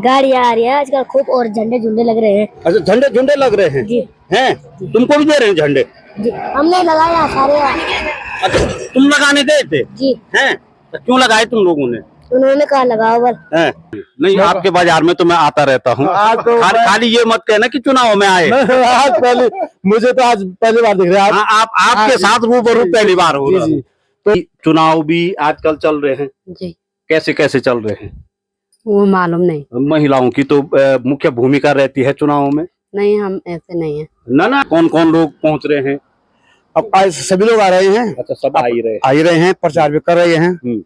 गाड़ी आ रही है आजकल खूब और झंडे झुंडे लग रहे हैं। अच्छा, झंडे झुंडे लग रहे हैं जी हैं? तुमको भी दे रहे हैं झंडे? जी हमने लगाया सारे। अच्छा, तुम लगाने गए थे? जी हैं? तो क्यों लगाए तुम लोगों ने? उन्होंने कहा लगाओ बल। हैं? नहीं, आपके बाजार में तो मैं आता रहता हूँ। खाली ये मत कहना कि चुनाव में आए। आज पहले मुझे तो आज पहली बार दिख रहा है। हाँ, आपके साथ रूबरू पहली बार हो रहा है। तो चुनाव भी आजकल चल रहे हैं जी, कैसे कैसे चल रहे हैं? वो मालूम नहीं। महिलाओं की तो मुख्य भूमिका रहती है चुनाव में। नहीं, हम ऐसे नहीं है। ना कौन कौन लोग पहुंच रहे हैं? अब आज सभी लोग आ रहे हैं। अच्छा, सब आ ही रहे हैं, प्रचार भी कर रहे हैं।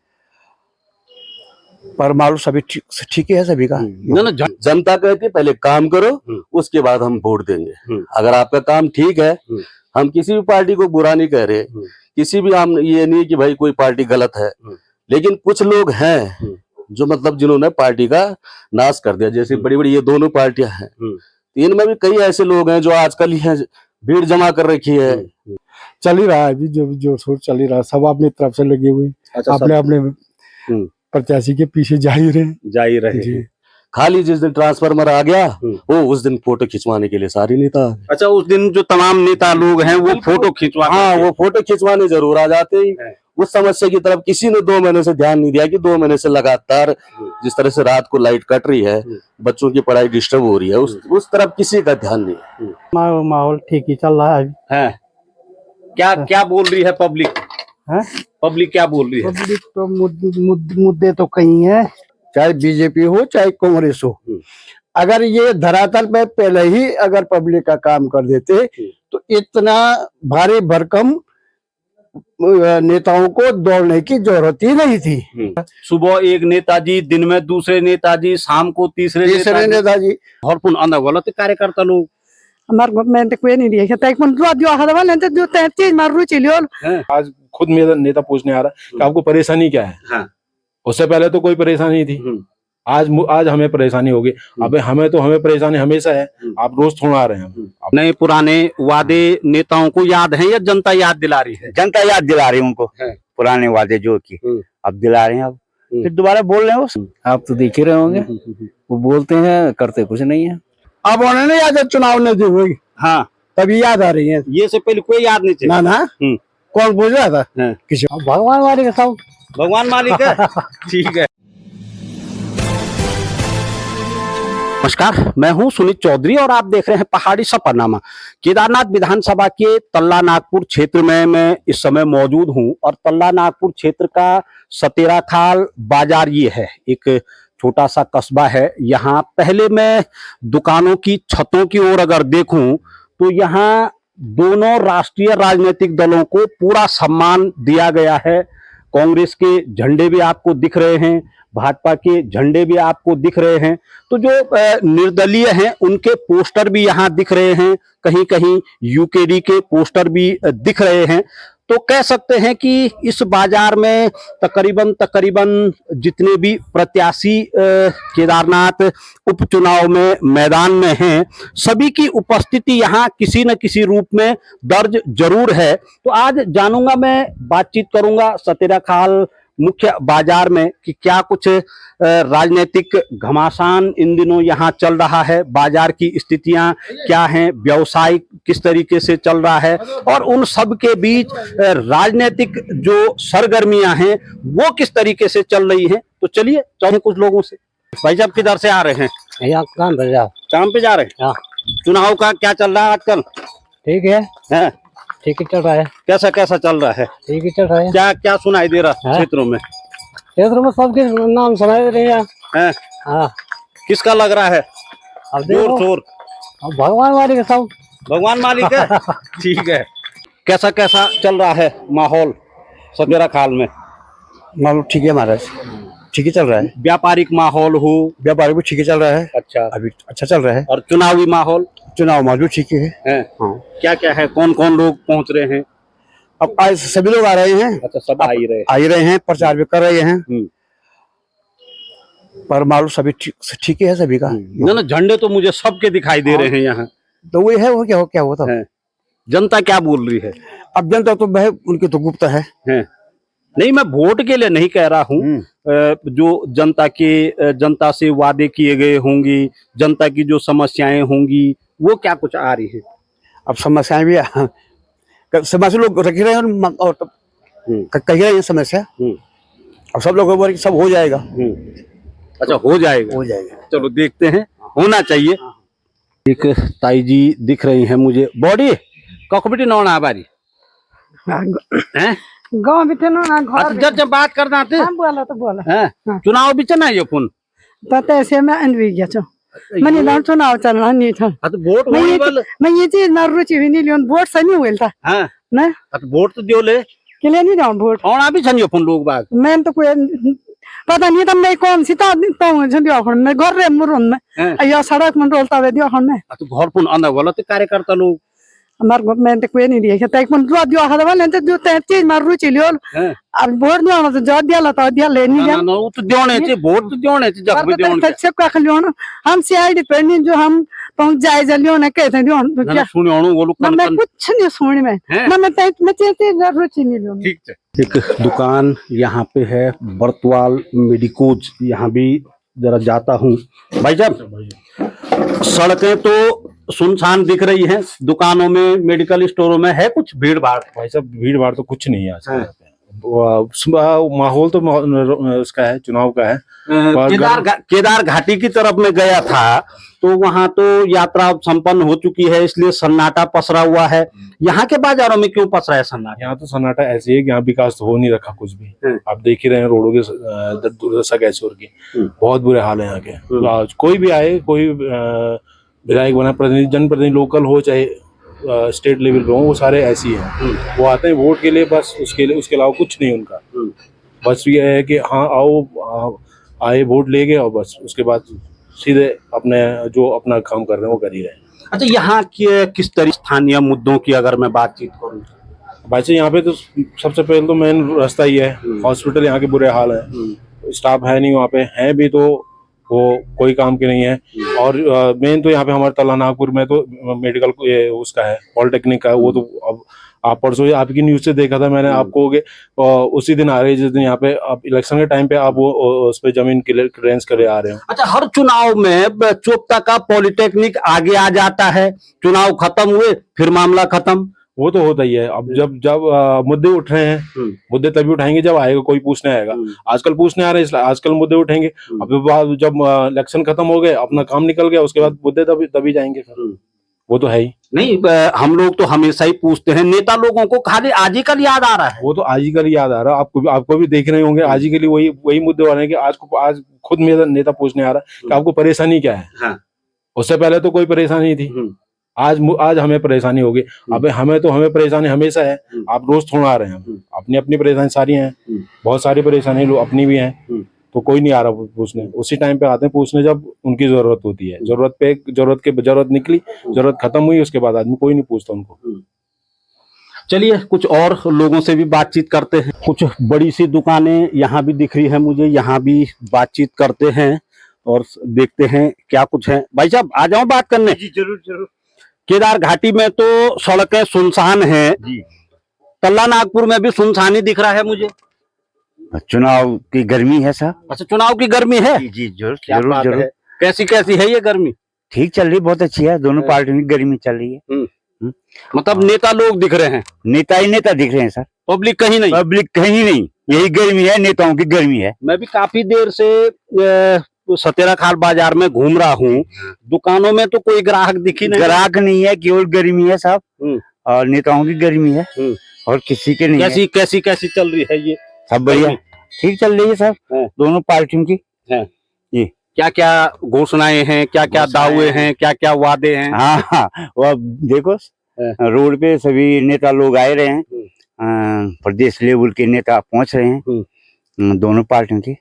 पर मालूम सभी ठीक ही है सभी का। ना जनता कहती है पहले काम करो, उसके बाद हम वोट देंगे। अगर आपका काम ठीक है, हम किसी भी पार्टी को बुरा नहीं कह रहे, किसी भी हम ये नहीं कि भाई कोई पार्टी गलत है, लेकिन कुछ लोग हैं जो मतलब जिन्होंने पार्टी का नाश कर दिया। जैसे बड़ी बड़ी ये दोनों पार्टियां हैं, इनमें भी कई ऐसे लोग हैं जो आजकल ये भीड़ जमा कर रखी है। चल ही रहा है अभी, जो जोर शोर चल ही रहा है, सब अपनी तरफ से लगे हुए। अच्छा, अपने अपने प्रत्याशी के पीछे जा ही रहे। खाली जिस दिन ट्रांसफार्मर आ गया, वो उस दिन फोटो खिंचवाने के लिए सारे नेता। अच्छा, उस दिन जो तमाम नेता लोग हैं वो फोटो खिंचवा, हाँ, वो फोटो खिंचवाने जरूर आ जाते हैं। उस समस्या की तरफ किसी ने 2 महीने से ध्यान नहीं दिया कि 2 महीने से लगातार जिस तरह से रात को लाइट कट रही है, बच्चों की पढ़ाई डिस्टर्ब हो रही है, उस तरफ किसी का ध्यान नहीं है। माहौल ठीक ही चल रहा है। क्या बोल रही है पब्लिक? पब्लिक क्या बोल रही है? पब्लिक तो मुद्दे तो कई हैं, चाहे बीजेपी हो चाहे कांग्रेस हो। अगर ये धरातल पे पहले ही अगर पब्लिक का काम कर देते तो इतना भारी भरकम नेताओं को दौड़ने की जरूरत ही नहीं थी। सुबह एक नेताजी, दिन में दूसरे नेताजी, शाम को तीसरे नेताजी भरपूर आना वाला तो कार्यकर्ता लोग आज खुद मेरा नेता पूछने आ रहा है कि आपको परेशानी क्या है। हाँ। उससे पहले तो कोई परेशानी नहीं थी, आज हमें परेशानी होगी। अब हमें परेशानी हमेशा है, आप रोज थोड़ा आ रहे हैं। नए पुराने वादे नेताओं को याद हैं या जनता याद दिला रही है? जनता याद दिला रही है उनको, पुराने वादे जो की अब दिला रहे हैं। अब फिर दोबारा बोल रहे हैं। आप तो देख ही रहे होंगे, वो बोलते हैं करते कुछ नहीं है। अब उन्होंने याद चुनाव नहीं दी हुई, हाँ, तभी याद आ रही है। ये से पहले कोई याद नहीं थी ना। कौन पूछ रहा था? किसी भगवान मालिक सब, भगवान मालिक है। ठीक है। नमस्कार, मैं हूं सुनीत चौधरी और आप देख रहे हैं पहाड़ी सफरनामा। केदारनाथ विधानसभा के तल्ला नागपुर क्षेत्र में मैं इस समय मौजूद हूं और तल्ला नागपुर क्षेत्र का सतेरा खाल बाजार ये है, एक छोटा सा कस्बा है। यहाँ पहले मैं दुकानों की छतों की ओर अगर देखूं तो यहाँ दोनों राष्ट्रीय राजनीतिक दलों को पूरा सम्मान दिया गया है। कांग्रेस के झंडे भी आपको दिख रहे हैं, भाजपा के झंडे भी आपको दिख रहे हैं। तो जो निर्दलीय हैं उनके पोस्टर भी यहाँ दिख रहे हैं, कहीं कहीं यूकेडी के पोस्टर भी दिख रहे हैं। तो कह सकते हैं कि इस बाजार में तकरीबन जितने भी प्रत्याशी केदारनाथ उपचुनाव में मैदान में हैं, सभी की उपस्थिति यहाँ किसी न किसी रूप में दर्ज जरूर है। तो आज जानूंगा, मैं बातचीत करूंगा सतेरा खाल मुख्य बाजार में कि क्या कुछ राजनीतिक घमासान इन दिनों यहाँ चल रहा है, बाजार की स्थितियां क्या हैं, व्यवसाय किस तरीके से चल रहा है और उन सब के बीच राजनीतिक जो सरगर्मियां हैं वो किस तरीके से चल रही हैं। तो चलिए चलिए कुछ लोगों से। भाई साहब किधर से आ रहे हैं? काम पे जा रहे हैं। चुनाव का क्या चल रहा है आजकल? ठीक है, ठीक ही चल रहा है। कैसा चल रहा है? ठीक ही चल रहा है। क्या सुनाई दे रहा है क्षेत्रों में? सबके नाम सुनाई दे रहे हैं। हाँ। किसका लग रहा है जोर शोर? भगवान मालिक है सब। भगवान मालिक है। ठीक है। कैसा चल रहा है माहौल सतेरा खाल में? माहौल ठीक है महाराज, ठीक ही चल रहा है। व्यापारिक माहौल हो? व्यापारिक भी ठीक ही चल रहा है। अच्छा, अभी अच्छा चल रहा है। और चुनावी माहौल? चुनाव मौजूद ठीक है। हाँ। क्या है, कौन कौन लोग पहुंच रहे हैं? अब आज सभी लोग आ रहे हैं। अच्छा, सब आ ही रहे हैं, प्रचार भी कर रहे हैं। पर मालूम सभी ठीक ही है सभी का। ना झंडे तो मुझे सबके दिखाई दे रहे हैं यहाँ। तो वही है, वो क्या होता है। जनता क्या बोल रही है? अब जनता तो उनकी तो गुप्त है। नहीं, मैं वोट के लिए नहीं कह रहा हूँ, जो जनता से वादे किए गए होंगी, जनता की जो समस्याएं होंगी, वो क्या कुछ आ रही है? अब समस्याएं भी समस्या लोग रख रहे हैं और कह रहे हैं समस्या। अब सब लोग बोल सब हो जाएगा। अच्छा, हो जाएगा। चलो देखते हैं, होना चाहिए। एक ताई जी दिख रही हैं मुझे। बॉडी कॉकबिटी नौन आबारी हैं गांव भी थे ना घर जब बात करना थे हम बोला तो बोला हैं चुनाव भी चना ये फोन तो ऐसे में अनवी गया छो मैंने ना चुनाव चलना नहीं था तो वोट होने वाले मैं ये चीज ना रुचि भी नहीं लियोन वोट सही नहीं हुआ था हाँ ना तो वोट तो दियो ले के लिए नहीं जाऊं वोट और अभी छन ये फोन लोग बाग मैं तो कोई पता नहीं था मैं कौन सी तो दियो हन मैं घर रे मुरुन में या सड़क में रोलता वे दियो हन तो घर फोन अंदर वाला तो कार्यकर्ता लोग हमार मैं तो कोई नहीं दिया था एक मन दियो हदा वाले तो जो चीज मार रुचि लियो अब वोट दियो तो जो दिया तो दिया ले नहीं ना वो तो दियोने चे वोट तो दियोने चे जब भी दियोने सब का खलियो ना हम सीआईडी पे नहीं जो हम पहुंच जाए जलियो ना कहते दियो तो क्या सुनियो वो लोग मैं कुछ नहीं सुनी मैं ना मैं चेते रुचि नहीं लियो ठीक है। एक दुकान यहाँ पे है बर्तवाल मेडिकोज, यहाँ भी जरा जाता हूँ। भाई साहब सड़कें तो सुनसान दिख रही हैं, दुकानों में मेडिकल स्टोरों में है कुछ भीड़ भाड़? भाई साहब भीड़ भाड़ तो कुछ नहीं है आज माहौल तो उसका है, चुनाव का है। केदार घाटी की तरफ में गया था तो वहां तो यात्रा संपन्न हो चुकी है, इसलिए सन्नाटा पसरा हुआ है। यहाँ के बाजारों में क्यों पसरा है सन्नाटा? यहाँ तो सन्नाटा ऐसे है कि यहाँ विकास तो हो नहीं रखा कुछ भी। आप देख ही रहे हैं रोडों के दुर्दशा कैसे हो रही, बहुत बुरे हाल है यहाँ के। तो कोई भी आए, कोई विधायक बना, प्रतिनिधि जनप्रतिनिधि लोकल हो चाहे स्टेट लेवल पे हो, वो सारे ऐसी हैं। वो आते हैं वोट के लिए बस, उसके अलावा कुछ नहीं उनका। बस ये है कि हाँ आओ, आए वोट ले गए और बस उसके बाद सीधे अपने जो अपना काम कर रहे हैं वो कर ही रहे हैं। अच्छा, यहाँ के किस तरह स्थानीय मुद्दों की अगर मैं बातचीत करूँ भाई साहब, यहाँ पे तो सबसे पहले तो मेन रास्ता ही है। हॉस्पिटल यहाँ के बुरे हाल है, स्टाफ है नहीं वहाँ पे, है भी तो वो कोई काम के नहीं है। और मेन तो यहाँ पे हमारे तला नागपुर में तो मेडिकल उसका है, पॉलिटेक्निक का है। वो तो अब आप परसों आपकी न्यूज से देखा था मैंने आपको उसी दिन आ रहे जिस दिन यहाँ पे आप इलेक्शन के टाइम पे आप वो उस पे जमीन क्लियरेंस करे आ रहे हो। अच्छा, हर चुनाव में चोपता का पॉलिटेक्निक आगे आ जाता है, चुनाव खत्म हुए फिर मामला खत्म, वो तो होता ही है। अब जब मुद्दे उठ रहे हैं, मुद्दे तभी उठाएंगे जब आएगा कोई पूछने आएगा। आजकल पूछने आ रहे हैं, इसलिए आजकल मुद्दे उठेंगे। अब जब इलेक्शन खत्म हो गए, अपना काम निकल गया, उसके बाद मुद्दे तभी जाएंगे फिर। वो तो है ही नहीं। हम लोग तो हमेशा ही पूछते हैं, नेता लोगों को खाली आज ही कल याद आ रहा है। वो तो आज ही कल याद आ रहा है, आपको भी देख रहे होंगे। आज ही के लिए वही मुद्दे आ रहे हैं कि आज खुद मेरा नेता पूछने आ रहा है कि आपको परेशानी क्या है। उससे पहले तो कोई परेशानी नहीं थी, आज हमें परेशानी होगी। अब हमें परेशानी हमेशा है, आप रोज थोड़ा आ रहे हैं। अपनी अपनी परेशानी सारी हैं, बहुत सारी परेशानी लोग अपनी भी हैं, तो कोई नहीं आ रहा पूछने। उसी टाइम पे आते हैं पूछने जब उनकी जरूरत होती है। जरूरत निकली, जरूरत खत्म हुई, उसके बाद आदमी कोई नहीं पूछता उनको। चलिए कुछ और लोगों से भी बातचीत करते हैं। कुछ बड़ी सी दुकानें यहाँ भी दिख रही है मुझे, यहाँ भी बातचीत करते हैं और देखते हैं क्या कुछ है। भाई साहब आ जाओ बात करने। जी जरूर। केदार घाटी में तो सड़कें सुनसान हैं, तल्ला नागपुर में भी सुनसानी दिख रहा है मुझे। चुनाव की गर्मी है साहब। अच्छा, चुनाव की गर्मी है। जी जरूर। कैसी है ये गर्मी? ठीक चल रही, बहुत अच्छी है। दोनों पार्टियों की गर्मी चल रही है। मतलब नेता लोग दिख रहे हैं, नेता ही नेता दिख रहे हैं सर, पब्लिक कहीं नहीं। पब्लिक कहीं नहीं, यही गर्मी है, नेताओं की गर्मी है। मैं भी काफी देर से सतेरा खाल बाजार में घूम रहा हूँ, दुकानों में तो कोई ग्राहक दिखी नहीं। ग्राहक नहीं है, केवल गर्मी है साहब, और नेताओं की गर्मी है और किसी के नहीं। कैसी चल रही है ये? सब बढ़िया, ठीक चल रही है सर, दोनों पार्टियों की। ये क्या क्या घोषणाएं हैं, क्या क्या दावे हैं, क्या क्या वादे हैं? हाँ, वो देखो रोड पे सभी नेता लोग आए रहे हैं, प्रदेश लेवल के नेता पहुंच रहे हैं दोनों पार्टियों के।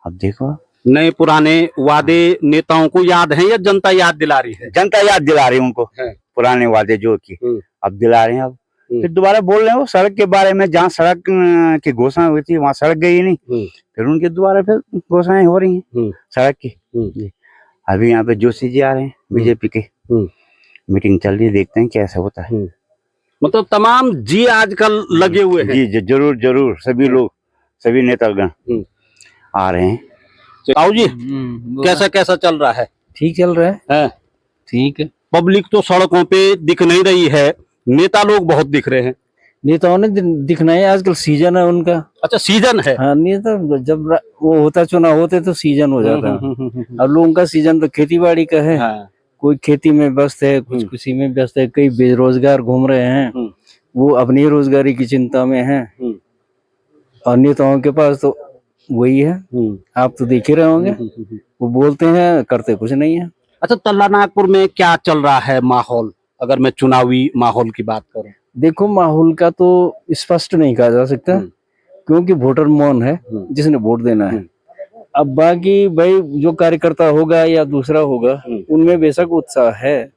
अब देखो नए पुराने वादे नेताओं को याद हैं या जनता याद दिला रही है? जनता याद दिला रही है उनको, पुराने वादे जो कि अब दिला रहे हैं। अब फिर दोबारा बोल रहे हैं वो सड़क के बारे में, जहाँ सड़क की घोषणा हुई थी वहाँ सड़क गई नहीं, फिर उनके दोबारा फिर घोषणाएं हो रही हैं सड़क की। अभी यहाँ पे जोशी जी आ रहे हैं बीजेपी के, मीटिंग चल रही है, देखते हैं कैसा होता है। मतलब तमाम जी आजकल लगे हुए हैं। जी जरूर, सभी लोग, सभी नेतागण। आ रहे हैं। ताऊ जी कैसा कैसा चल रहा है? ठीक चल रहा है। हैं? ठीक है। पब्लिक तो सड़कों पे दिख नहीं रही है, नेता लोग बहुत दिख रहे हैं। नेताओं ने दिखना है, आजकल सीजन है उनका। अच्छा सीजन है। हाँ, नेता जब वो होता चुनाव होते तो सीजन हो जाता है। अब लोगों का सीजन तो खेती बाड़ी का है। हाँ। कोई खेती में व्यस्त है, कुछ किसी में व्यस्त है, कई बेरोजगार घूम रहे हैं, वो अपनी रोजगारी की चिंता में हैं। और नेताओं के पास तो वही है, आप तो देख ही रहे होंगे, वो बोलते हैं करते कुछ नहीं है। अच्छा तल्ला नागपुर में क्या चल रहा है माहौल, अगर मैं चुनावी माहौल की बात करूं? देखो, माहौल का तो स्पष्ट नहीं कहा जा सकता, क्योंकि वोटर मौन है, जिसने वोट देना है। अब बाकी भाई जो कार्यकर्ता होगा या दूसरा होगा, उनमें बेशक उत्साह है,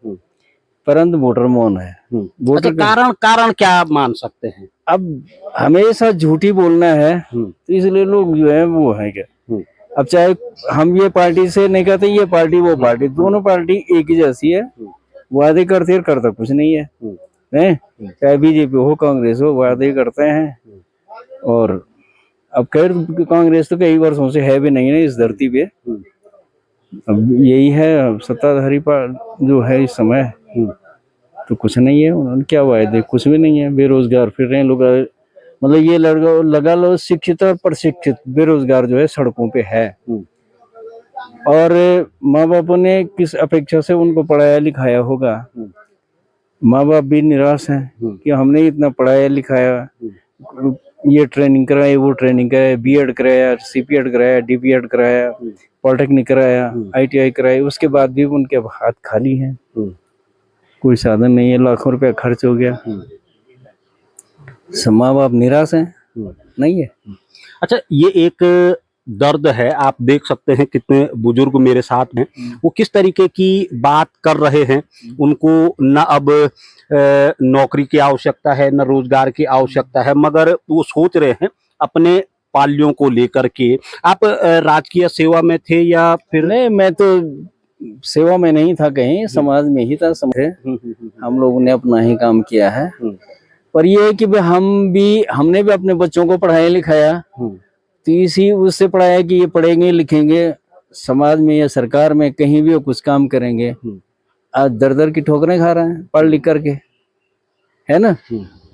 परंतु वोटर मौन है। अच्छा, कारण क्या मान सकते हैं? अब हमेशा झूठी बोलना है, तो इसलिए लोग जो है वो है क्या, अब चाहे हम ये पार्टी से नहीं कहते, ये पार्टी वो पार्टी, दोनों पार्टी एक ही जैसी है, वादे करते हैं, करता कुछ नहीं है, चाहे बीजेपी हो कांग्रेस हो, वादे करते हैं। और अब खैर कांग्रेस तो कई वर्षों से है भी नहीं है इस धरती पे, अब यही है सत्ताधारी जो है इस समय, तो कुछ नहीं है, उन्होंने क्या वायदे, कुछ भी नहीं है। बेरोजगार फिर रहे हैं लोग, मतलब ये लगा लो शिक्षित और प्रशिक्षित बेरोजगार जो है सड़कों पे है। और माँ बापों ने किस अपेक्षा से उनको पढ़ाया लिखाया होगा, माँ बाप भी निराश हैं कि हमने इतना पढ़ाया लिखाया, ये ट्रेनिंग कराई, वो ट्रेनिंग कराया, बीएड कराया, सीपीएड कराया, डीपीएड कराया, पॉलिटेक्निक कराया, आईटीआई कराई, उसके बाद भी उनके हाथ खाली हैं, कोई साधन नहीं है, लाखों रुपया खर्च हो गया, माँ बाप निराश हैं, नहीं है। अच्छा ये एक दर्द है, आप देख सकते हैं कितने बुजुर्ग मेरे साथ हैं, वो किस तरीके की बात कर रहे हैं। उनको न अब नौकरी की आवश्यकता है, न रोजगार की आवश्यकता है, मगर वो सोच रहे हैं अपने पालियों को लेकर के। आप राजकीय सेवा में थे या फिर? नहीं, मैं तो सेवा में नहीं था, कहीं समाज में ही था। समझे, हम लोगों ने अपना ही काम किया है, पर ये है कि हमने भी अपने बच्चों को पढ़ाया लिखाया, तो इसी उससे पढ़ाया कि ये पढ़ेंगे लिखेंगे, समाज में या सरकार में कहीं भी वो कुछ काम करेंगे। आज दर दर की ठोकरें खा रहे हैं पढ़ लिख करके, है ना।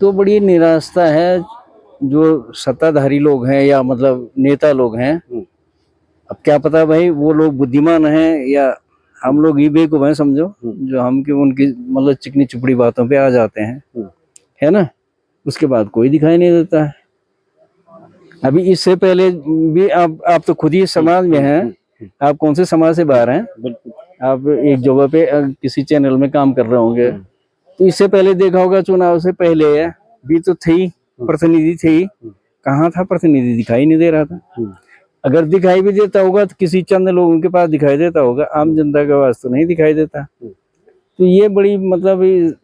तो बड़ी निराशा है जो सत्ताधारी लोग हैं या मतलब नेता लोग हैं। अब क्या पता भाई वो लोग बुद्धिमान हैं या हम लोग ही बेवकूफ हैं, समझो, जो हम की उनकी मतलब चिकनी चुपड़ी बातों पे आ जाते हैं, है ना। उसके बाद कोई दिखाई नहीं देता है। अभी इससे पहले भी आप तो खुद ही समाज में हैं, आप कौन से समाज से बाहर हैं? आप एक जगह पे किसी चैनल में काम कर रहे होंगे, तो इससे पहले देखा होगा चुनाव से पहले भी तो थी, प्रतिनिधि थी, कहाँ था प्रतिनिधि? दिखाई नहीं दे रहा था। अगर दिखाई भी देता होगा तो किसी चंद लोगों के पास दिखाई देता होगा, आम जनता के पास तो नहीं दिखाई देता। तो ये बड़ी मतलब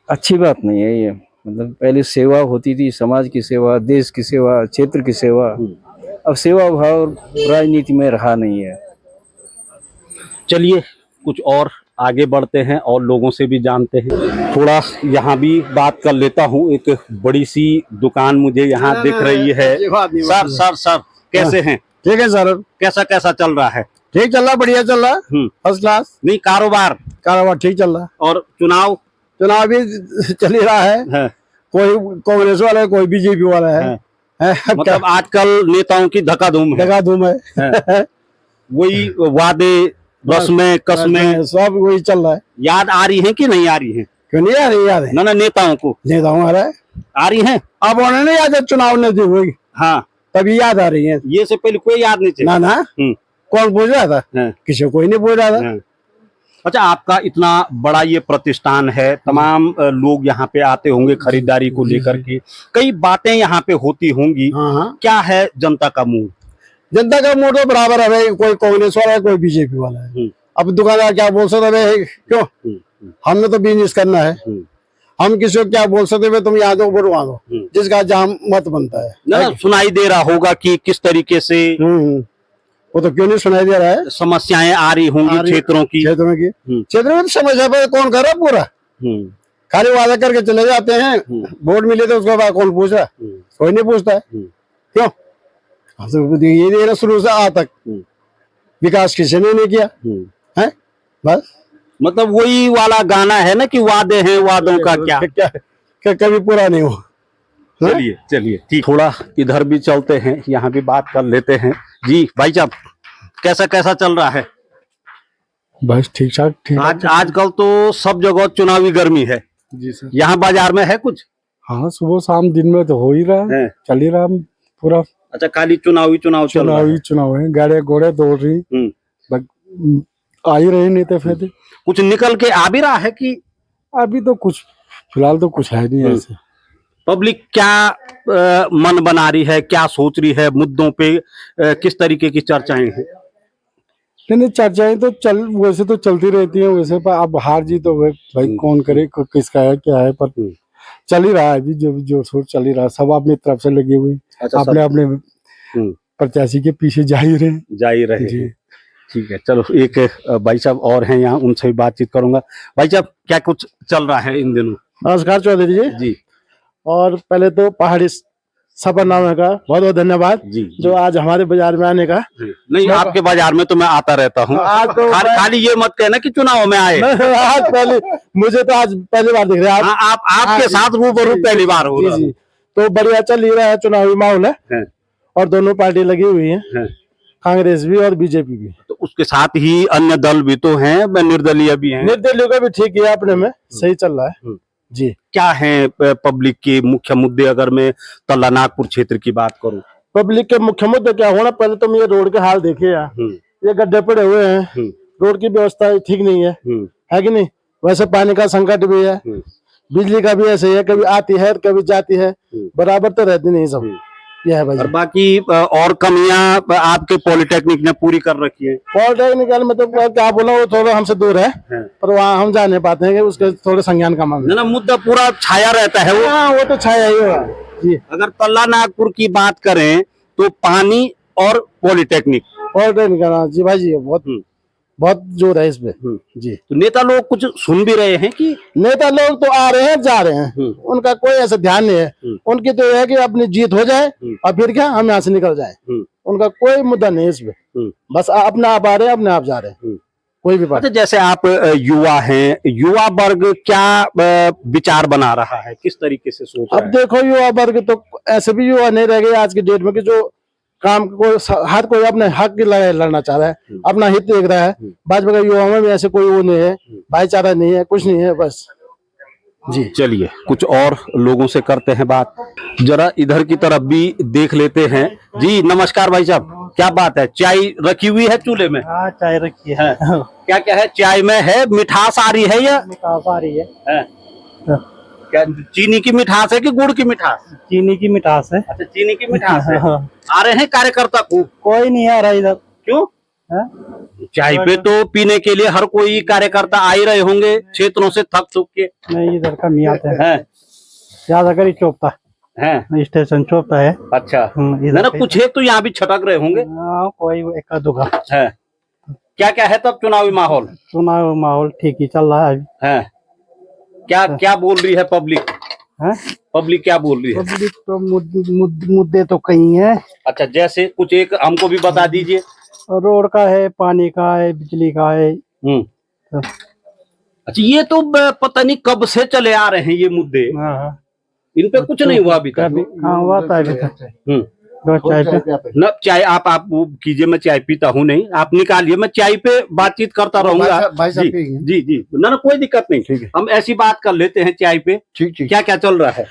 अच्छी बात नहीं है ये। मतलब पहले सेवा होती थी, समाज की सेवा, देश की सेवा, क्षेत्र की सेवा, अब सेवा भाव राजनीति में रहा नहीं है। चलिए कुछ और आगे बढ़ते हैं और लोगों से भी जानते हैं, थोड़ा यहाँ भी बात कर लेता हूँ। एक बड़ी सी दुकान मुझे यहाँ दिख रही है। सर कैसे हैं? ठीक है सर। कैसा कैसा चल रहा है? ठीक चल रहा, बढ़िया चल रहा, फर्स्ट क्लास। नहीं, कारोबार ठीक चल रहा। और चुनाव भी चल ही रहा है। कोई कांग्रेस वाला है, कोई बीजेपी वाला है। मतलब आजकल नेताओं की धकाधूम है। वही वादे, रस्में कसमें सब वही चल रहा है। याद आ रही है कि नहीं आ रही है? क्यों नहीं आ रही? याद है ना नेताओं को, नेताओं आ रहा है, आ रही है। अब उन्होंने याद है चुनाव नजदीक हुई, हाँ तभी याद आ रही है। ये से पहले कोई याद नहीं था ना। कौन पूछ रहा था? किसी कोई नहीं पूछ रहा था। अच्छा, आपका इतना बड़ा ये प्रतिष्ठान है, तमाम लोग यहाँ पे आते होंगे खरीदारी को लेकर के, कई बातें यहाँ पे होती होंगी। क्या है जनता का मूड? जनता का मूड तो बराबर है, कोई कांग्रेस वाला है, कोई बीजेपी वाला है। अब दुकानदार क्या बोल सकते हैं? क्यों, हमने तो बिजनेस करना है, हम किसी को क्या बोल सकते हैं? तुम यहाँ दो वहाँ दो, जिसका जहाँ मत बनता है ना। सुनाई दे रहा होगा कि किस तरीके से, वो तो क्यों नहीं सुनाई दे रहा है? समस्याएं आ रही होंगी क्षेत्रों की। क्षेत्र में तो समस्या पर कौन कर रहा है? पूरा खाली वादा करके चले जाते हैं, वोट मिले तो उसके बाद कौन पूछ रहा? कोई नहीं पूछता है। क्यों? तो ये नहीं शुरू से आज तक विकास किसी ने नहीं किया है। बस मतलब वही वाला गाना है ना कि वादे हैं वादों का क्या कभी पूरा नहीं हुआ। चलिए चलिए ठीक, थोड़ा इधर भी चलते हैं, यहाँ भी बात कर लेते हैं। जी भाई साहब, कैसा कैसा चल रहा है? बस ठीक ठाक आजकल तो सब जगह चुनावी गर्मी है जी सर। यहाँ बाजार में है कुछ? हाँ, सुबह शाम दिन में तो हो ही रहा है, चल ही रहा है पूरा। अच्छा, खाली चुनाव चल रहा है। चुनाव है, गाड़ियां घोड़े दौड़ रही, आ ही रहे नहीं तो फिर कुछ निकल के आ भी रहा है कि अभी तो कुछ फिलहाल तो कुछ है नहीं ऐसे। पब्लिक क्या मन बना रही है, क्या सोच रही है मुद्दों पे, किस तरीके की चर्चाएं हैं? नहीं, चर्चाएं तो वैसे तो चलती रहती है वैसे, पर अब हार जीत तो भाई कौन करे, किसका है क्या है, पर चल ही रहा है अभी जो सोच चल ही रहा है। सब अपनी तरफ से लगे हुए, अपने अपने प्रत्याशी के पीछे जा ही रहे। ठीक है, चलो एक भाई साहब और हैं यहाँ, उनसे भी बातचीत करूंगा। भाई साहब, क्या कुछ चल रहा है इन दिनों? नमस्कार चौधरी जी। जी, और पहले तो पहाड़ी सफरनामा का बहुत बहुत धन्यवाद जी, जो आज हमारे बाजार में आने का। नहीं, आपके बाजार में तो मैं आता रहता हूँ। आज तो खाली ये मत कहना कि चुनाव में आए। आज पहले मुझे तो आज पहली बार दिख रहा है आप आपके साथ रूबरू पहली बार हो रहा जी। तो बढ़िया चल ही रहा है, चुनावी माहौल है और दोनों पार्टी लगी हुई है, कांग्रेस भी और बीजेपी भी। तो उसके साथ ही अन्य दल भी तो हैं, निर्दलीय भी हैं। निर्दलीय का भी ठीक है, अपने में सही चल रहा है जी। क्या है पब्लिक के मुख्य मुद्दे, अगर मैं तल्ला नागपुर क्षेत्र की बात करूं? पब्लिक के मुख्य मुद्दे क्या होना, पहले तुम ये रोड के हाल देखिए यार, ये गड्ढे पड़े हुए हैं, रोड की व्यवस्था ठीक नहीं है कि नहीं? वैसे पानी का संकट भी है, बिजली का भी ऐसे ही है, कभी आती है कभी जाती है, बराबर तो रहती नहीं सब। यह है भाई। और बाकी और कमियां आपके पॉलिटेक्निक ने पूरी कर रखी है? पॉलिटेक्निकल में तो क्या बोला, वो थोड़ा हमसे दूर है, पर वहाँ हम जा नहीं पाते हैं कि उसके थोड़े संज्ञान का मामला ना, मुद्दा पूरा छाया रहता है। वो तो छाया ही होगा जी। अगर तल्ला नागपुर की बात करें तो पानी और पॉलिटेक्निक जी भाई जी, बहुत जोर है इसमें जी। तो नेता लोग कुछ सुन भी रहे हैं कि नेता लोग तो आ रहे हैं जा रहे हैं, उनका कोई ऐसा ध्यान नहीं है। उनकी तो है कि अपनी जीत हो जाए और फिर क्या हम यहाँ से निकल जाए, उनका कोई मुद्दा नहीं है इसमें। बस अपने आप आ रहे हैं, अपने आप जा रहे हैं, कोई भी बात। अच्छा, जैसे आप युवा हैं, युवा वर्ग क्या विचार बना रहा है, किस तरीके से सोच रहा है? अब देखो, युवा वर्ग तो ऐसे भी युवा नहीं रह गए आज की डेट में कि जो काम को हर कोई अपने हक की लड़ाई लड़ना चाह रहा है, अपना हित देख रहा है। भाजपा के युवाओं में भी ऐसे कोई वो नहीं है, भाईचारा नहीं है, कुछ नहीं है बस जी। चलिए कुछ और लोगों से करते हैं बात, जरा इधर की तरफ भी देख लेते हैं। जी नमस्कार भाई साहब, क्या बात है, चाय रखी हुई है चूल्हे में? हाँ, चाय रखी है। क्या क्या है चाय में? है मिठास आ रही है या? मिठास आ रही है। क्या चीनी की मिठास है कि गुड़ की मिठास? चीनी की मिठास है। अच्छा, चीनी की मिठास है। आ रहे हैं कार्यकर्ता को? कोई नहीं आ रहा इधर। क्यों? चाय पे तो पीने के लिए हर कोई कार्यकर्ता आ ही रहे होंगे क्षेत्रों से थक थक के। नहीं, इधर कम ही आते हैं, ज्यादातर ही चौपता है, स्टेशन चौपता है। अच्छा, ना कुछ है तो यहाँ भी छटक रहे होंगे। कोई एक आधुगा है। क्या क्या है तब चुनावी माहौल? चुनाव माहौल ठीक ही चल रहा है। क्या क्या बोल रही है पब्लिक? पब्लिक क्या बोल रही है? पब्लिक तो मुद्दे तो कई हैं। अच्छा, जैसे कुछ एक हमको भी बता दीजिए। रोड का है, पानी का है, बिजली का है। अच्छा, ये तो पता नहीं कब से चले आ रहे हैं ये मुद्दे, इन पे कुछ नहीं हुआ अभी तक। हुआ था अभी तक। चाय पे न चाय आप वो कीजिए, मैं चाय पीता हूँ नहीं, आप निकालिए, मैं चाय पे बातचीत करता रहूंगा। जी जी, ना कोई दिक्कत नहीं, हम ऐसी बात कर लेते हैं चाय पे। ठीक। क्या क्या चल रहा है?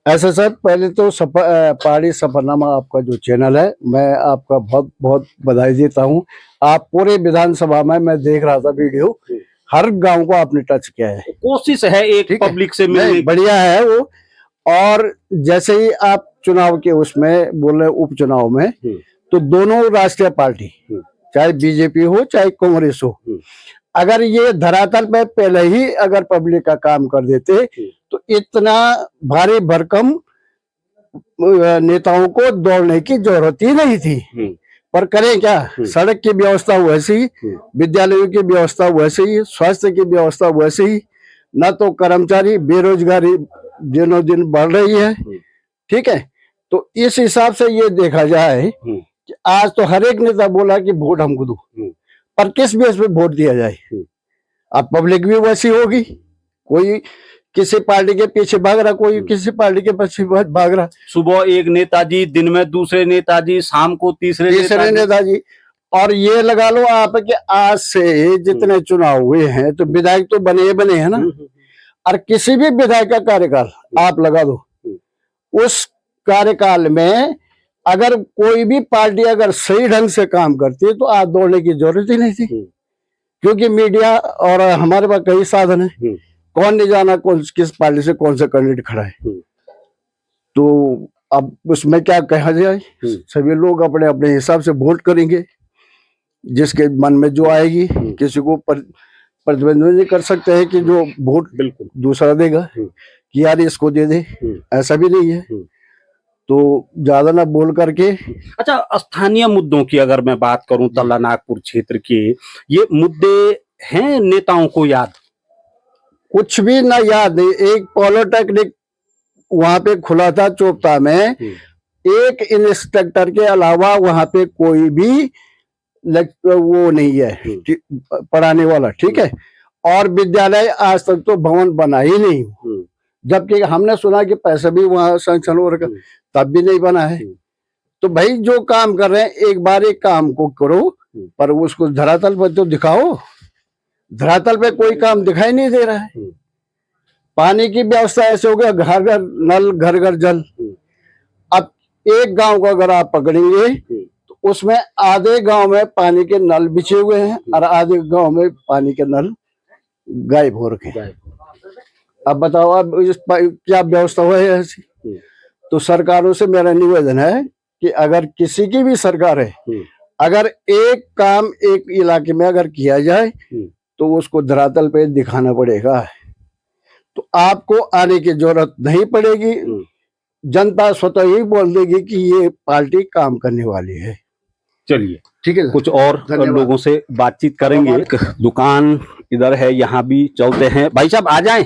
ऐसा सर, पहले तो पहाड़ी सफरनामा आपका जो चैनल है, मैं आपका बहुत बहुत बधाई देता हूँ। आप पूरे विधानसभा में मैं देख रहा था वीडियो, हर गांव को आपने टच किया है। कोशिश है एक पब्लिक से मिलने, बढ़िया है वो। और जैसे ही आप चुनाव के उसमें बोल रहे उपचुनाव में, तो दोनों राष्ट्रीय पार्टी, चाहे बीजेपी हो चाहे कांग्रेस हो, अगर ये धरातल पे पहले ही अगर पब्लिक का काम कर देते तो इतना भारी भरकम नेताओं को दौड़ने की जरूरत ही नहीं थी। पर करें क्या, सड़क की व्यवस्था वैसी, विद्यालयों की व्यवस्था वैसी, स्वास्थ्य की व्यवस्था वैसी, न तो कर्मचारी, बेरोजगारी दिनों दिन बढ़ रही है। ठीक है, तो इस हिसाब से ये देखा जाए कि आज तो हर एक नेता बोला कि वोट हमको दो, पर किस बेस पे वोट दिया जाए? अब पब्लिक भी वैसी होगी, कोई किसी पार्टी के पीछे भाग रहा, कोई किसी पार्टी के पीछे भाग रहा। सुबह एक नेताजी, दिन में दूसरे नेताजी, शाम को तीसरे नेताजी। और ये लगा लो आप कि आज से जितने चुनाव हुए हैं तो विधायक तो बने हैं ना, और किसी भी विधायक का कार्यकाल आप लगा दो, उस कार्यकाल में अगर कोई भी पार्टी अगर सही ढंग से काम करती है तो आज दौड़ने की जरूरत ही नहीं थी, क्योंकि मीडिया और हमारे पास कई साधन है। कौन नहीं जाना कौन किस पार्टी से कौन सा कैंडिडेट खड़ा है। तो अब उसमें क्या कहा जाए, सभी लोग अपने अपने हिसाब से वोट करेंगे, जिसके मन में जो आएगी। किसी को प्रतिबंध नहीं कर सकते हैं कि जो वोट बिल्कुल दूसरा देगा कि यार इसको दे दे, ऐसा भी नहीं है। तो ज्यादा ना बोल करके। अच्छा, स्थानीय मुद्दों की अगर मैं बात करूं, तल्ला नागपुर क्षेत्र के ये मुद्दे हैं नेताओं को याद? कुछ भी ना याद नहीं। एक पॉलिटेक्निक वहां पे खुला था चोपता में, एक इंस्ट्रक्टर के अलावा वहां पे कोई भी वो नहीं है पढ़ाने वाला, ठीक है। और विद्यालय आज तक तो भवन बना ही नहीं, जबकि हमने सुना कि पैसा भी वहां सैंक्शन हो रखा, तब भी नहीं बना है। तो भाई जो काम कर रहे हैं एक बार एक काम को करो, पर उसको धरातल पर तो दिखाओ। धरातल पे कोई काम दिखाई नहीं दे रहा है। पानी की व्यवस्था ऐसे हो गया, घर घर नल, घर घर जल। अब एक गांव को अगर आप पकड़ेंगे तो उसमें आधे गांव में पानी के नल बिछे हुए हैं और आधे गांव में पानी के नल गायब हो रखे हैं। अब बताओ अब क्या व्यवस्था हुआ है ऐसी? तो सरकारों से मेरा निवेदन है कि अगर किसी की भी सरकार है, अगर एक काम एक इलाके में अगर किया जाए तो उसको धरातल पे दिखाना पड़ेगा। तो आपको आने की जरूरत नहीं पड़ेगी, जनता स्वतः ही बोल देगी कि ये पार्टी काम करने वाली है। चलिए ठीक है, कुछ और लोगों से बातचीत करेंगे। एक दुकान इधर है, यहाँ भी चलते हैं। भाई साहब आ जाएं,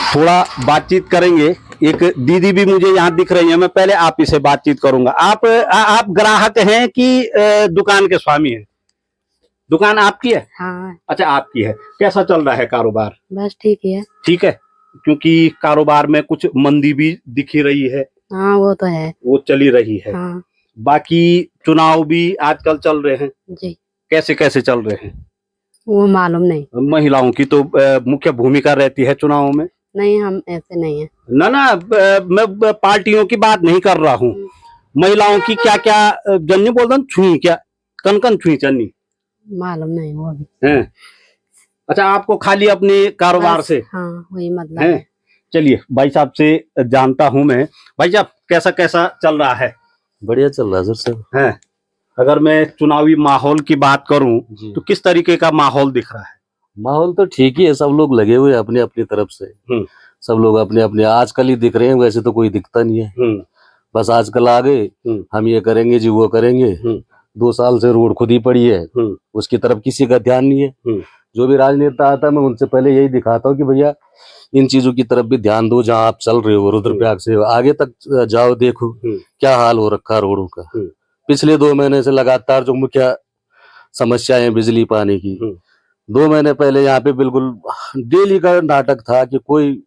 थोड़ा बातचीत करेंगे। एक दीदी भी मुझे यहाँ दिख रही है, मैं पहले आप ही से बातचीत करूंगा। आप ग्राहक हैं कि दुकान के स्वामी हैं? दुकान आपकी है? हाँ। अच्छा, आपकी है। कैसा चल रहा है कारोबार? बस ठीक है। ठीक है, क्योंकि कारोबार में कुछ मंदी भी दिख ही रही है। हाँ वो तो है, वो चली रही है। हाँ। बाकी चुनाव भी आजकल चल रहे हैं जी। कैसे कैसे चल रहे हैं वो मालूम नहीं। महिलाओं की तो मुख्य भूमिका रहती है चुनाव में। नहीं, हम ऐसे नहीं है ना मैं पार्टियों की बात नहीं कर रहा हूँ। महिलाओं की क्या क्या जन्नी बोल छुई, क्या कन कन छुई चन्नी मालूम नहीं वो भी है। अच्छा, आपको खाली अपने कारोबार से? हाँ वही मतलब है। चलिए भाई साहब से जानता हूँ मैं। भाई साहब कैसा कैसा चल रहा है? बढ़िया चल रहा है सर। है, अगर मैं चुनावी माहौल की बात करूं तो किस तरीके का माहौल दिख रहा है? माहौल तो ठीक ही है, सब लोग लगे हुए अपने अपनी तरफ से। सब लोग अपने अपने आजकल ही दिख रहे हैं, वैसे तो कोई दिखता नहीं है। बस आजकल आ गए, हम ये करेंगे जी वो करेंगे। 2 साल से रोड खुद ही पड़ी है, उसकी तरफ किसी का ध्यान नहीं है। जो भी राजनेता आता है मैं उनसे पहले यही दिखाता हूँ कि भैया इन चीजों की तरफ भी ध्यान दो। जहाँ आप चल रहे हो रुद्रप्रयाग से आगे तक जाओ, देखो क्या हाल हो रखा है रोडों का। पिछले 2 महीने से लगातार जो मुख्य समस्या है बिजली पानी की, 2 महीने पहले यहाँ पे बिल्कुल डेली का नाटक था कि कोई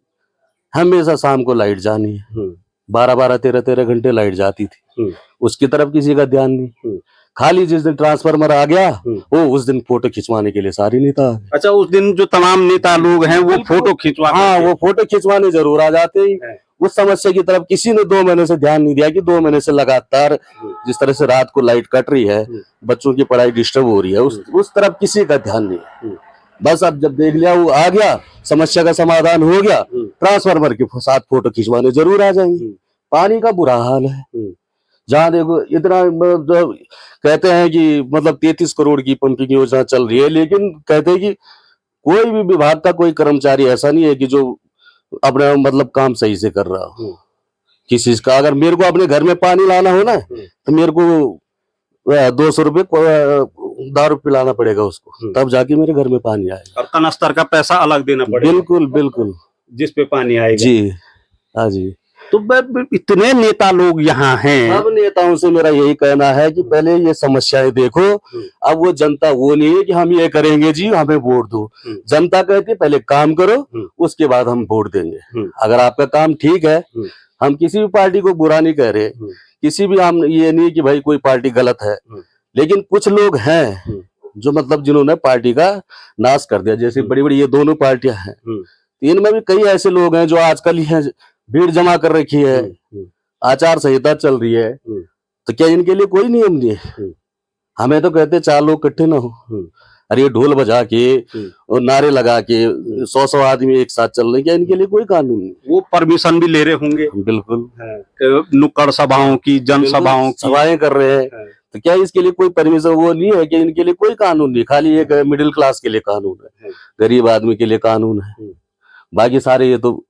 हमेशा शाम को लाइट जानी है। 12-12, 13-13 घंटे लाइट जाती थी, उसकी तरफ किसी का ध्यान नहीं। खाली जिस दिन ट्रांसफार्मर आ गया वो उस दिन फोटो खिंचवाने के लिए सारे नेता। अच्छा, उस दिन जो तमाम नेता लोग हैं वो फोटो खिंचवा, हाँ वो फोटो खिंचवाने जरूर आ जाते हैं। उस समस्या की तरफ किसी ने 2 महीने से ध्यान नहीं दिया कि 2 महीने से लगातार जिस तरह से रात को लाइट कट रही है, बच्चों की पढ़ाई डिस्टर्ब हो रही है, उस तरफ किसी का ध्यान नहीं है। बस अब जब देख लिया वो आ गया, समस्या का समाधान हो गया, ट्रांसफार्मर के साथ फोटो खिंचवाने जरूर आ जाएंगे। पानी का बुरा हाल है, जहाँ देखो इतना जो कहते हैं कि मतलब 33 करोड़ की पंपिंग योजना चल रही है, लेकिन कहते हैं कि कोई भी विभाग का कोई कर्मचारी ऐसा नहीं है कि जो अपना मतलब काम सही से कर रहा हो। किसी का अगर मेरे को अपने घर में पानी लाना हो ना तो मेरे को 200 रुपये दारू पिलाना पड़ेगा उसको, तब जाके मेरे घर में पानी आएगा। और कनस्तर का पैसा अलग देना पड़ेगा। बिल्कुल बिल्कुल, जिस पे पानी आएगा। जी हाँ जी। तो इतने नेता लोग यहाँ हैं। अब नेताओं से मेरा यही कहना है कि पहले ये समस्याएं देखो। अब वो जनता वो नहीं है कि हम ये करेंगे जी हमें वोट दो। जनता कहती है पहले काम करो उसके बाद हम वोट देंगे। अगर आपका काम ठीक है, हम किसी भी पार्टी को बुरा नहीं कह रहे, किसी भी हम ये नहीं कि भाई कोई पार्टी गलत है, लेकिन कुछ लोग हैं जो मतलब जिन्होंने पार्टी का नाश कर दिया। जैसे बड़ी बड़ी ये दोनों पार्टियां हैं, इनमें भी कई ऐसे लोग हैं जो आजकल ही भीड़ जमा कर रखी है, आचार संहिता चल रही है, तो क्या इनके लिए कोई नियम नहीं है? हमें तो कहते 4 लोग इकट्ठे ना हो, अरे ये ढोल बजा के और नारे लगा के 100 आदमी एक साथ चल रहे, क्या इनके लिए कोई कानून नहीं? वो परमिशन भी ले रहे होंगे, बिल्कुल नुक्कड़ सभाओं की, जनसभाओं की सभाएं कर रहे हैं, तो क्या इसके लिए कोई परमिशन वो नहीं है? कि इनके लिए कोई कानून नहीं, खाली एक मिडिल क्लास के लिए कानून है, गरीब आदमी के लिए कानून है। बाकी सारे ये तो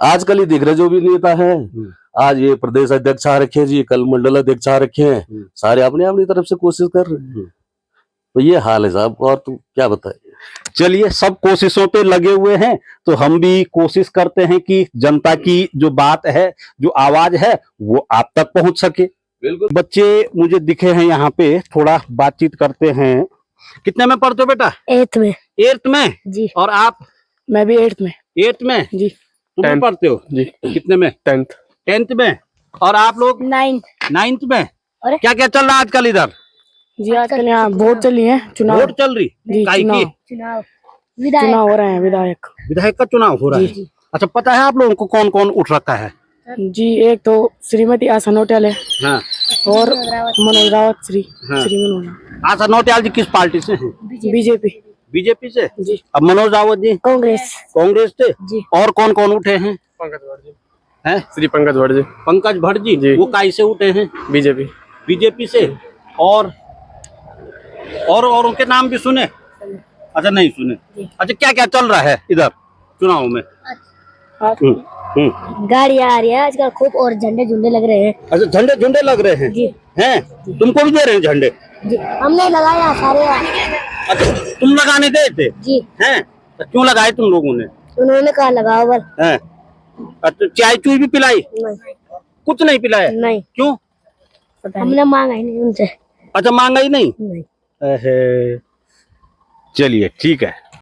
आजकल ही दिख रहे जो भी नेता है, आज ये प्रदेश अध्यक्ष आ रखे जी, कल मंडल अध्यक्ष आ रखे हैं, सारे अपने अपनी तरफ से कोशिश कर रहे हैं। तो ये हाल है साहब, और तू क्या बताए। चलिए, सब कोशिशों पे लगे हुए हैं, तो हम भी कोशिश करते हैं कि जनता की जो बात है, जो आवाज है, वो आप तक पहुंच सके। बिल्कुल। बच्चे मुझे दिखे हैं यहाँ पे, थोड़ा बातचीत करते हैं। कितने में पढ़ते हो बेटा? 8th में। 8th में जी। और आप? मैं भी 8th में। 8th में जी। तुम भी पढ़ते हो जी। कितने में? 10th में। और आप लोग? 9th में। अरे क्या क्या चल रहा है आजकल इधर? जी आजकल यहाँ वोट चली है, चुनाव वोट चल रही? जी, काहे की? चुनाव चुनाव हो रहे हैं, विधायक विधायक का चुनाव हो रहा है। अच्छा, पता है आप लोगों को कौन कौन उठ रखा है? जी। एक तो श्रीमती आशा नोटियाल है, हाँ। और मनोज रावत श्री हाँ। श्री मनोज। आशा नौटियाल जी किस पार्टी से हैं? बीजेपी। बीजेपी से। जी। अब मनोज रावत जी कांग्रेस। कांग्रेस से। जी। और कौन कौन उठे हैं? श्री पंकज भट्ट जी। पंकज भट्ट जी, वो काई से उठे हैं? बीजेपी। बीजेपी से। और उनके नाम भी सुने? अच्छा, नहीं सुने। अच्छा, क्या क्या चल रहा है इधर चुनाव में? गाड़ियाँ आ रही है आजकल खूब, और झंडे झुंडे लग रहे हैं। अच्छा, झंडे झंडे लग रहे हैं? जी। हैं? तुमको भी दे रहे हैं झंडे? जी, हमने लगाया सारे। अच्छा, तुम लगाने गए थे? जी। हैं? तो क्यों लगाए तुम लोगों ने? उन्होंने कहा लगाओ बल। हैं? अच्छा, चाय चुई भी पिलाई? नहीं। कुछ नहीं पिलाया? नहीं। क्यों? हमने मांगा ही नहीं उनसे। अच्छा, मांगा ही नहीं? नहीं। चलिए, ठीक है।